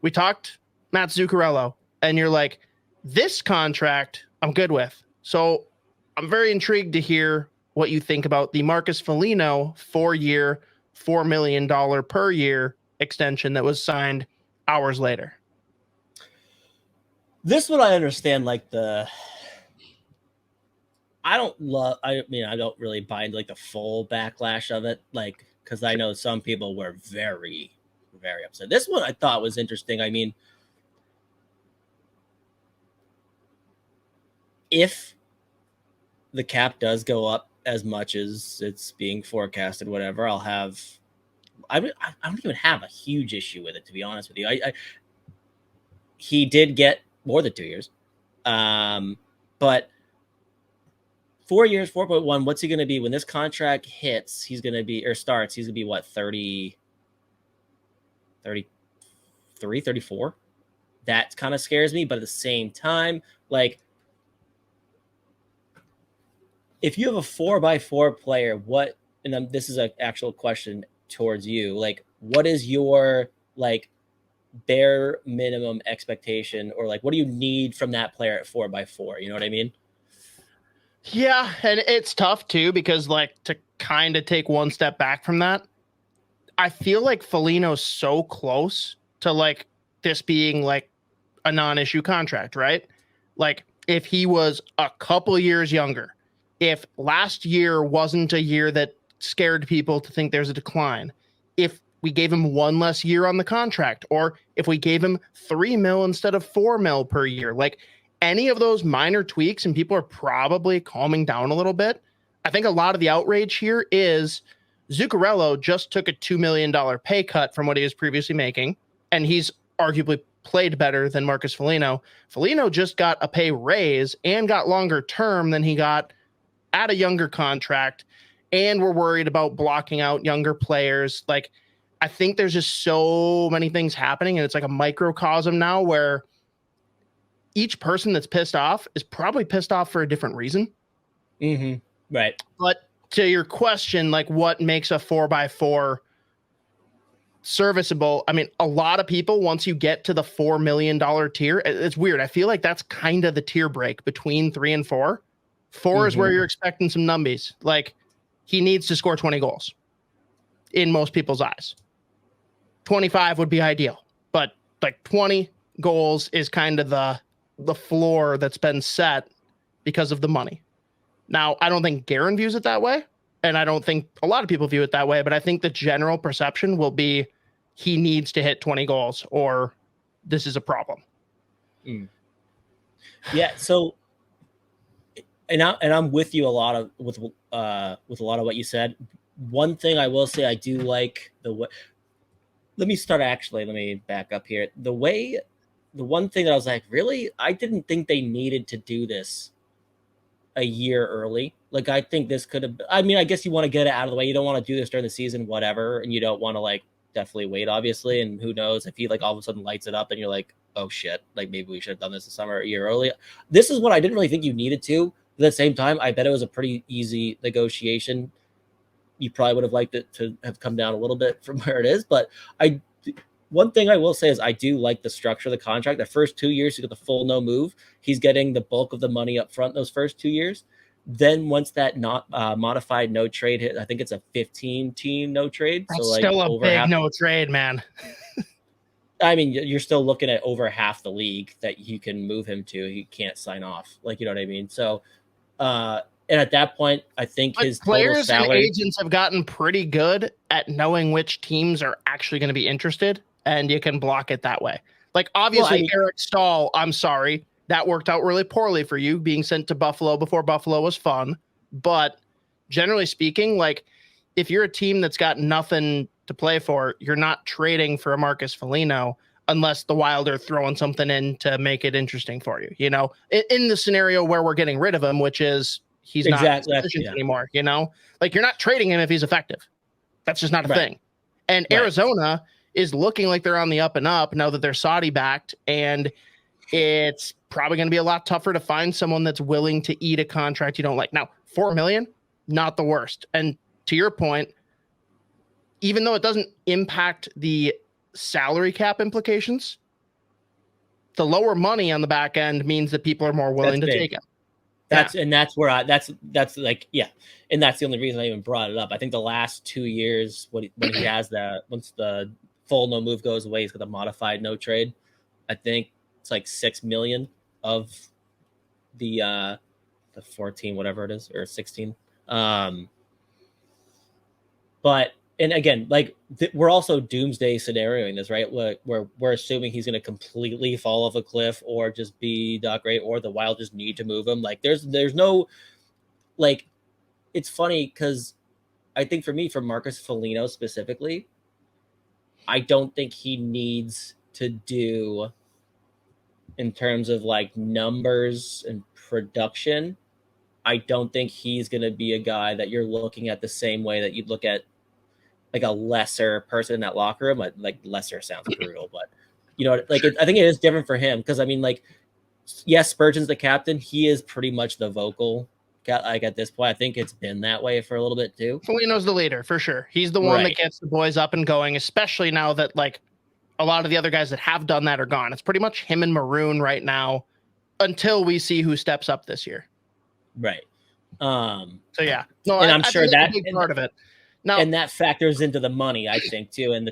we talked Mats Zuccarello, and you're like, this contract I'm good with. So I'm very intrigued to hear what you think about the Marcus Foligno 4-year, $4 million per year extension that was signed hours later. This one I understand, like I don't really buy into like the full backlash of it, like, because I know some people were very, very upset. This one I thought was interesting. I mean, if the cap does go up as much as it's being forecasted, whatever, I don't even have a huge issue with it, to be honest with you. He did get more than 2 years, but 4 years, 4.1. What's he going to be when this contract hits? He's going to be what, 30, 33, 34? That kind of scares me, but at the same time, like, if you have a 4x4 player, and this is an actual question towards you, like, what is your, like, bare minimum expectation, or like, what do you need from that player at 4x4? You know what I mean? Yeah, and it's tough too, because like, to kind of take one step back from that, I feel like Foligno's so close to like this being like a non-issue contract, right? Like, if he was a couple years younger, if last year wasn't a year that scared people to think there's a decline, if we gave him one less year on the contract, or if we gave him $3 million instead of $4 million per year, like any of those minor tweaks, and people are probably calming down a little bit. I think a lot of the outrage here is Zuccarello just took a $2 million pay cut from what he was previously making, and he's arguably played better than Marcus Foligno. Foligno just got a pay raise and got longer term than he got at a younger contract, and we're worried about blocking out younger players. Like, I think there's just so many things happening, and it's like a microcosm now where each person that's pissed off is probably pissed off for a different reason. Mm-hmm. Right. But to your question, like, what makes a 4x4 serviceable? I mean, a lot of people, once you get to the $4 million tier, it's weird. I feel like that's kind of the tier break between 3 and 4. 4 is where you're expecting some numbies. Like, he needs to score 20 goals in most people's eyes. 25 would be ideal, but like 20 goals is kind of the floor that's been set because of the money. Now, I don't think Guerin views it that way, and I don't think a lot of people view it that way, but I think the general perception will be he needs to hit 20 goals or this is a problem. Yeah, so and I'm with you a lot of with a lot of what you said. One thing I will say, I do like the way. Let me back up here. The one thing that I was like, really, I didn't think they needed to do this a year early. Like, I think this could have. I mean, I guess you want to get it out of the way. You don't want to do this during the season, whatever, and you don't want to like definitely wait, obviously. And who knows if he like all of a sudden lights it up, and you're like, oh shit, like maybe we should have done this the summer a year early. This is what I didn't really think you needed to. At the same time, I bet it was a pretty easy negotiation. You probably would have liked it to have come down a little bit from where it is. But one thing I will say is I do like the structure of the contract. The first 2 years, you get the full no move. He's getting the bulk of the money up front those first 2 years. Then once that not modified no trade hit, I think it's a 15-team no trade. That's so like still a big no trade, man. I mean, you're still looking at over half the league that you can move him to. He can't sign off. Like, you know what I mean? So, and at that point, I think his players total salary, and agents have gotten pretty good at knowing which teams are actually going to be interested, and you can block it that way. Like, obviously, Eric Stahl, I'm sorry, that worked out really poorly for you, being sent to Buffalo before Buffalo was fun. But generally speaking, like, if you're a team that's got nothing to play for, you're not trading for a Marcus Foligno unless the Wild are throwing something in to make it interesting for you. You know, in the scenario where we're getting rid of him, which is he's not efficient anymore, you know, like, you're not trading him if he's effective. That's just not a thing. And Arizona is looking like they're on the up and up now that they're Saudi backed, and it's probably going to be a lot tougher to find someone that's willing to eat a contract you don't like. Now, $4 million, not the worst. And to your point, even though it doesn't impact the salary cap implications, the lower money on the back end means that people are more willing to take him. And that's where that's like, yeah. And that's the only reason I even brought it up. I think the last 2 years when he has that, once the full no move goes away, he's got the modified no trade. I think it's like $6 million of the 14, whatever it is, or 16. But, and again, like we're also doomsday scenarioing this, right? Where we're assuming he's going to completely fall off a cliff or just be not great, or the Wild just need to move him. Like there's no, like, it's funny because I think for Marcus Foligno specifically, I don't think he needs to do, in terms of like numbers and production, I don't think he's going to be a guy that you're looking at the same way that you'd look at like a lesser person in that locker room. Like lesser sounds brutal, but you know, like I think it is different for him because I mean, like, yes, Spurgeon's the captain. He is pretty much the vocal. Like at this point, I think it's been that way for a little bit too. Foligno's the leader for sure. He's the one that gets the boys up and going, especially now that like a lot of the other guys that have done that are gone. It's pretty much him and Maroon right now until we see who steps up this year. Right. So yeah, no, and I'm sure that's a big part of it. Now, and that factors into the money, I think, too. And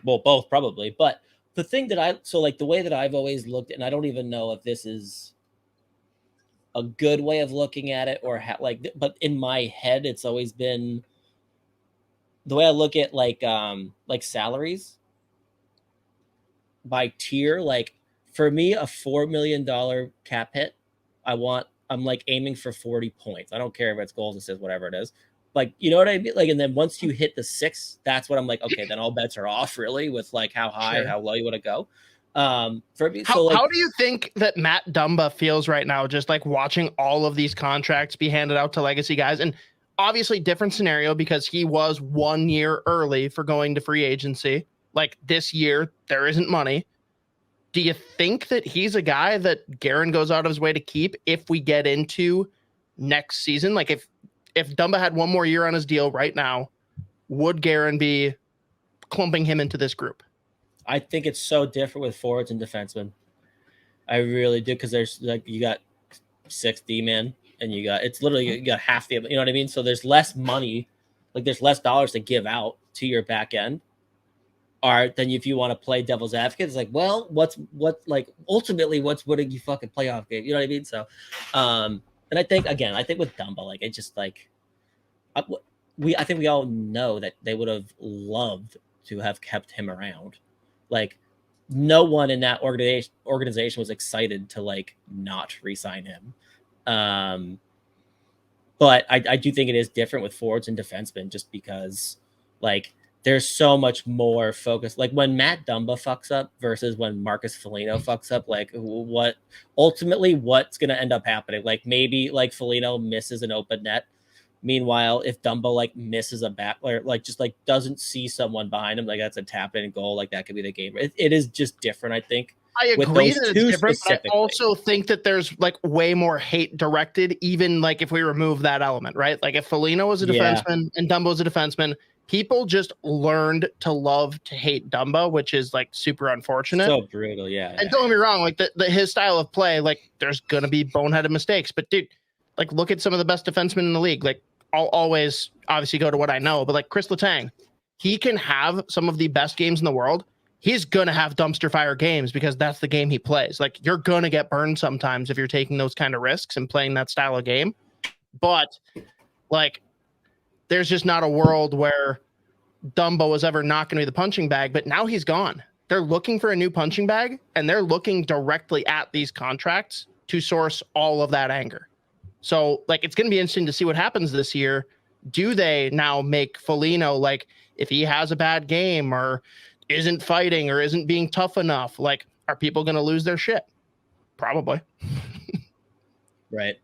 both probably. But the thing that the way that I've always looked, and I don't even know if this is a good way of looking at it or but in my head, it's always been the way I look at like salaries by tier. Like for me, a $4 million cap hit, I'm like aiming for 40 points. I don't care if it's goals, assists, whatever it is. Like, you know what I mean? Like, and then once you hit the 6, that's when I'm like, okay, then all bets are off really with like how high, how low you want to go. For me, how do you think that Matt Dumba feels right now, just like watching all of these contracts be handed out to legacy guys? And obviously different scenario because he was 1 year early for going to free agency. Like this year, there isn't money. Do you think that he's a guy that Guerin goes out of his way to keep if we get into next season? Like if Dumba had 1 more year on his deal right now, would Guerin be clumping him into this group? I think it's so different with forwards and defensemen. I really do, because there's like you got 6 D-men and you got half the, you know what I mean? So there's less money, like there's less dollars to give out to your back end. Or then if you want to play devil's advocate, it's like, well, what's ultimately what's winning you fucking playoff game? You know what I mean? So, and I think with Dumba, like it just like I think we all know that they would have loved to have kept him around. Like no one in that organization was excited to like not re-sign him. But I do think it is different with forwards and defensemen just because like there's so much more focus. Like when Matt Dumba fucks up versus when Marcus Foligno fucks up, like what's going to end up happening? Like maybe like Foligno misses an open net. Meanwhile, if Dumba like misses a back, or like just like doesn't see someone behind him, like that's a tap in goal, like that could be the game. It is just different, I think. I agree that it's different, but I also think that there's like way more hate directed, even like if we remove that element, right? Like if Foligno was a defenseman and Dumba was a defenseman, people just learned to love to hate Dumba, which is like super unfortunate. So brutal, yeah. And don't get me wrong, like his style of play, like there's gonna be boneheaded mistakes. But dude, like look at some of the best defensemen in the league. Like I'll always obviously go to what I know, but like Chris Letang, he can have some of the best games in the world. He's gonna have dumpster fire games because that's the game he plays. Like you're gonna get burned sometimes if you're taking those kind of risks and playing that style of game. But like there's just not a world where Dumba was ever not going to be the punching bag, but now he's gone. They're looking for a new punching bag, and they're looking directly at these contracts to source all of that anger. So, like, it's going to be interesting to see what happens this year. Do they now make Foligno, like, if he has a bad game or isn't fighting or isn't being tough enough, like, are people going to lose their shit? Probably. Right.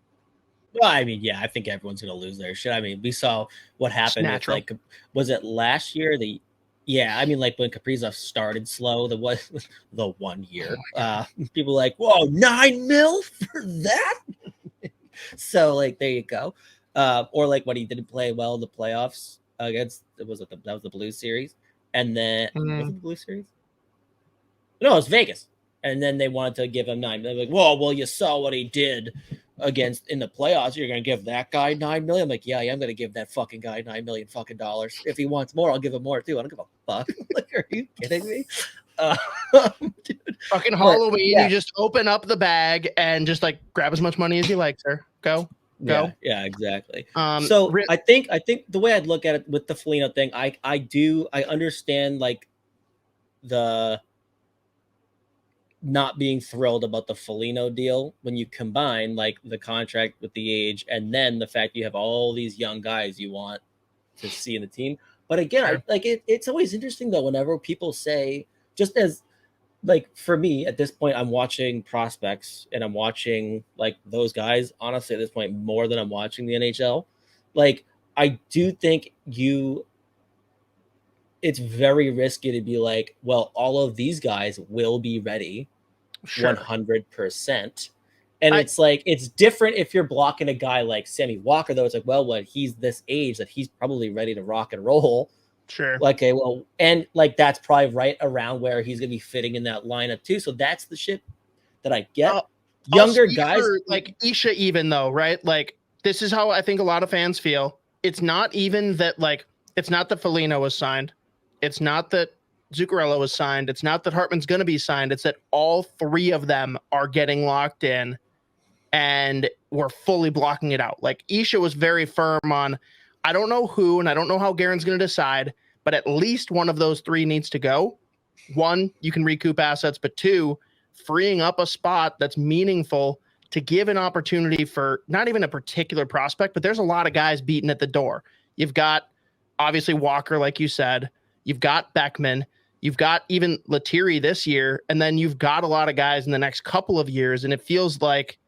Well, I mean, yeah, I think everyone's going to lose their shit. I mean, we saw what happened with, like, was it last year? I mean, like when Kaprizov started slow, the 1 year, people were like, whoa, $9 million for that? So, like, there you go. Or like when he didn't play well in the playoffs against, that was the Blues series. And then, was it the Blues series? No, it was Vegas. And then they wanted to give him 9 million. Like, well, you saw what he did against in the playoffs. You're going to give that guy 9 million? I'm like, yeah, I am going to give that fucking guy 9 million fucking dollars. If he wants more, I'll give him more too. I don't give a fuck. Like, are you kidding me? Dude. Fucking Halloween, you just open up the bag and just like grab as much money as you like, sir. Go. Yeah, exactly. So I think the way I'd look at it with the Foligno thing, I understand like the not being thrilled about the Foligno deal when you combine like the contract with the age and then the fact you have all these young guys you want to see in the team. But again, it's always interesting though whenever people say, just as like for me at this point, I'm watching prospects and I'm watching like those guys honestly at this point more than I'm watching the NHL. Like I do think it's very risky to be like, well, all of these guys will be ready 100%. And it's like, it's different if you're blocking a guy like Sammy Walker, though. It's like, well, when he's this age that he's probably ready to rock and roll. Sure. Like, okay, well, and like that's probably right around where he's going to be fitting in that lineup too. So that's the shit that I get. Younger guys. Like Isha even though, right? Like this is how I think a lot of fans feel. It's not even that like, it's not that Foligno was signed. It's not that Zuccarello was signed. It's not that Hartman's going to be signed. It's that all three of them are getting locked in and we're fully blocking it out. Like Isha was very firm on, I don't know who, and I don't know how Guerin's going to decide, but at least one of those three needs to go. One, you can recoup assets, but two, freeing up a spot that's meaningful to give an opportunity for not even a particular prospect, but there's a lot of guys beating at the door. You've got obviously Walker, like you said, you've got Beckman, you've got even Lethierry this year, and then you've got a lot of guys in the next couple of years. And it feels like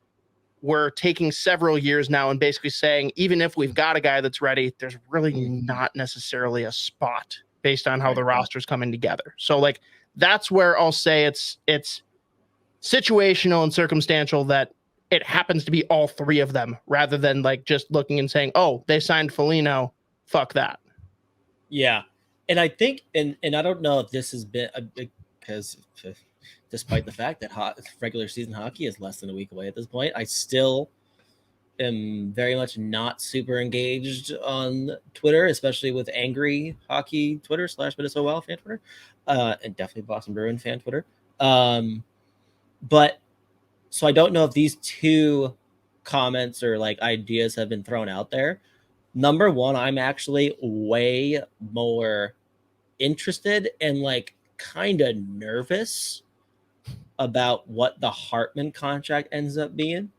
we're taking several years now and basically saying, even if we've got a guy that's ready, there's really not necessarily a spot based on how the roster's coming together. So like, that's where I'll say it's situational and circumstantial that it happens to be all three of them rather than like just looking and saying, oh, they signed Foligno. Fuck that. Yeah. And I think, and I don't know if this has been because despite the fact that regular season hockey is less than a week away at this point, I still am very much not super engaged on Twitter, especially with angry hockey Twitter / Minnesota Wild fan Twitter, and definitely Boston Bruin fan Twitter. But so I don't know if these two comments or like ideas have been thrown out there. Number one, I'm actually way more interested and like kind of nervous about what the Hartman contract ends up being